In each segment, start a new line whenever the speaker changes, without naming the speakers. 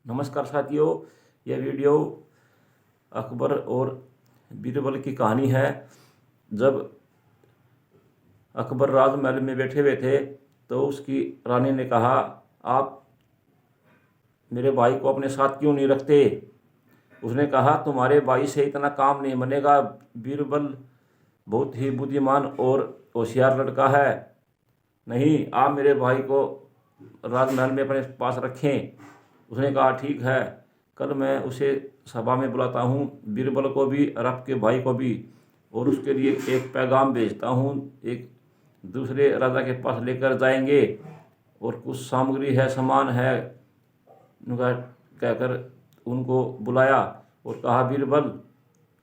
नमस्कार साथियों, यह वीडियो अकबर और बीरबल की कहानी है। जब अकबर राजमहल में बैठे हुए थे तो उसकी रानी ने कहा, आप मेरे भाई को अपने साथ क्यों नहीं रखते। उसने कहा, तुम्हारे भाई से इतना काम नहीं बनेगा। बीरबल बहुत ही बुद्धिमान और होशियार लड़का है। नहीं, आप मेरे भाई को राजमहल में अपने पास रखें। उसने कहा, ठीक है, कल मैं उसे सभा में बुलाता हूँ, बीरबल को भी और आपके भाई को भी, और उसके लिए एक पैगाम भेजता हूँ। एक दूसरे राजा के पास लेकर जाएंगे और कुछ सामग्री है, सामान है, उनका कहकर उनको बुलाया और कहा, बीरबल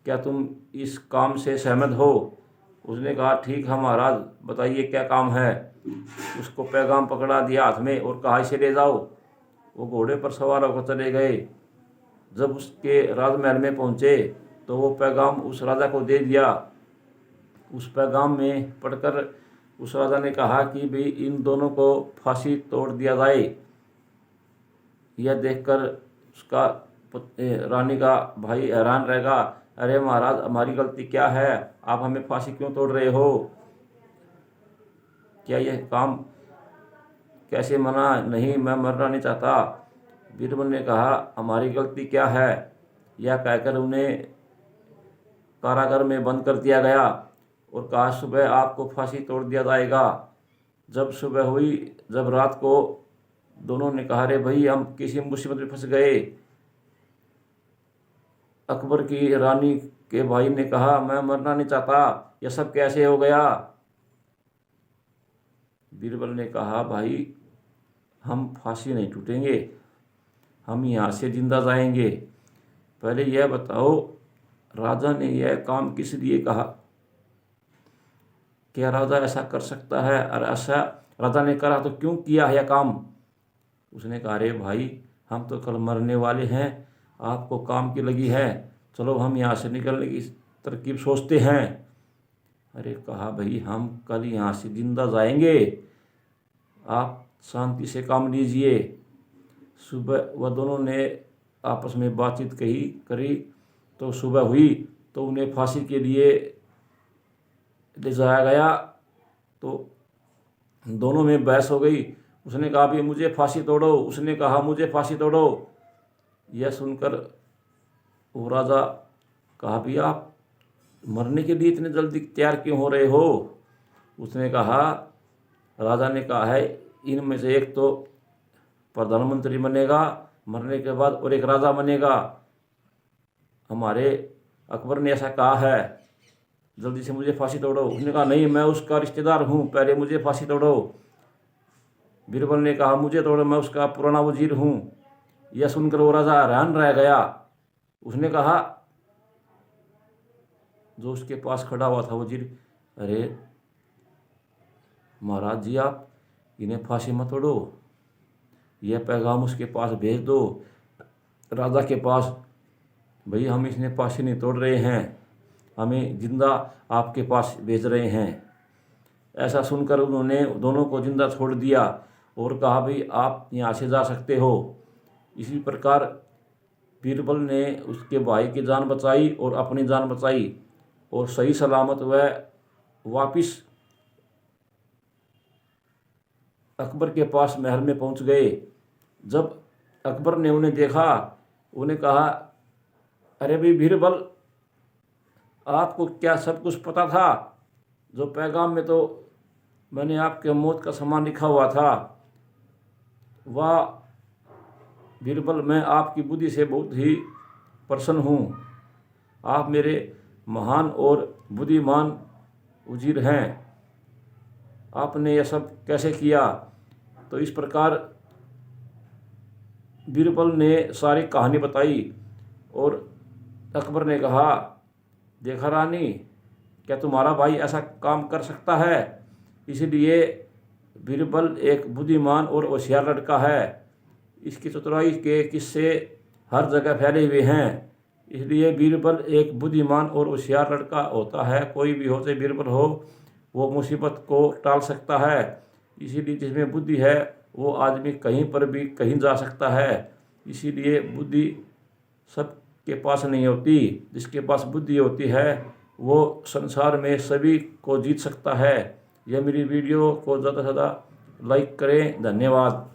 क्या तुम इस काम से सहमत हो। उसने कहा, ठीक है महाराज, बताइए क्या काम है। उसको पैगाम पकड़ा दिया हाथ में और कहा, इसे ले जाओ। वो घोड़े पर सवार होकर चले गए। जब उसके राजमहल में पहुंचे तो वो पैगाम उस राजा को दे दिया। उस पैगाम में पढ़कर उस राजा ने कहा कि भाई इन दोनों को फांसी तोड़ दिया जाए। यह देखकर उसका रानी का भाई हैरान रहेगा, अरे महाराज, हमारी गलती क्या है, आप हमें फांसी क्यों तोड़ रहे हो। क्या यह काम कैसे मना, नहीं मैं मरना नहीं चाहता। बीरबल ने कहा, हमारी गलती क्या है। यह कहकर उन्हें कारागार में बंद कर दिया गया और कहा, सुबह आपको फांसी तोड़ दिया जाएगा। जब सुबह हुई, जब रात को दोनों ने कहा, अरे भाई हम किसी मुसीबत में फंस गए। अकबर की रानी के भाई ने कहा, मैं मरना नहीं चाहता, यह सब कैसे हो गया। बीरबल ने कहा, भाई हम फांसी नहीं टूटेंगे, हम यहाँ से जिंदा जाएंगे। पहले यह बताओ, राजा ने यह काम किस लिए कहा। क्या राजा ऐसा कर सकता है, और ऐसा राजा ने करा तो क्यों किया है यह काम। उसने कहा, अरे भाई हम तो कल मरने वाले हैं, आपको काम की लगी है, चलो हम यहाँ से निकलने की तरकीब सोचते हैं। अरे कहा, भाई हम कल यहाँ से जिंदा जाएंगे, आप शांति से काम लीजिए। सुबह वह दोनों ने आपस में बातचीत करी तो सुबह हुई तो उन्हें फांसी के लिए ले जाया गया। तो दोनों में बहस हो गई। उसने कहा, भी मुझे फांसी तोड़ो, उसने कहा, मुझे फांसी तोड़ो। यह सुनकर वो राजा कहा, भी आप मरने के लिए इतने जल्दी तैयार क्यों हो रहे हो। उसने कहा, राजा ने कहा है, इनमें से एक तो प्रधानमंत्री बनेगा मरने के बाद और एक राजा बनेगा। हमारे अकबर ने ऐसा कहा है, जल्दी से मुझे फांसी तोड़ो। उसने कहा, नहीं मैं उसका रिश्तेदार हूँ, पहले मुझे फांसी तोड़ो। बीरबल ने कहा, मुझे तोड़ो, मैं उसका पुराना वजीर हूँ। यह सुनकर वो राजा हैरान रह गया। उसने कहा, जो उसके पास खड़ा हुआ था वजीर, अरे महाराज जी, आप इन्हें फांसी मत तोड़ो, यह पैगाम उसके पास भेज दो, राजा के पास, भाई हम इसने फांसी नहीं तोड़ रहे हैं, हमें जिंदा आपके पास भेज रहे हैं। ऐसा सुनकर उन्होंने दोनों को जिंदा छोड़ दिया और कहा, भाई आप यहाँ से जा सकते हो। इसी प्रकार बीरबल ने उसके भाई की जान बचाई और अपनी जान बचाई और सही सलामत वह वापिस अकबर के पास महल में पहुंच गए। जब अकबर ने उन्हें देखा, उन्हें कहा, अरे भाई बीरबल, आपको क्या सब कुछ पता था। जो पैगाम में तो मैंने आपके मौत का सामान लिखा हुआ था। वाह बीरबल, मैं आपकी बुद्धि से बहुत ही प्रसन्न हूँ, आप मेरे महान और बुद्धिमान वजीर हैं, आपने यह सब कैसे किया। तो इस प्रकार बीरबल ने सारी कहानी बताई और अकबर ने कहा, देखा रानी, क्या तुम्हारा भाई ऐसा काम कर सकता है। इसलिए बीरबल एक बुद्धिमान और होशियार लड़का है। इसकी चतुराई के किस्से हर जगह फैले हुए हैं। इसलिए बीरबल एक बुद्धिमान और होशियार लड़का होता है। कोई भी हो, चाहे बीरबल हो, वो मुसीबत को टाल सकता है। इसीलिए जिसमें बुद्धि है वो आदमी कहीं पर भी कहीं जा सकता है। इसीलिए बुद्धि सबके पास नहीं होती। जिसके पास बुद्धि होती है वो संसार में सभी को जीत सकता है। यह मेरी वीडियो को ज़्यादा से ज़्यादा लाइक करें। धन्यवाद।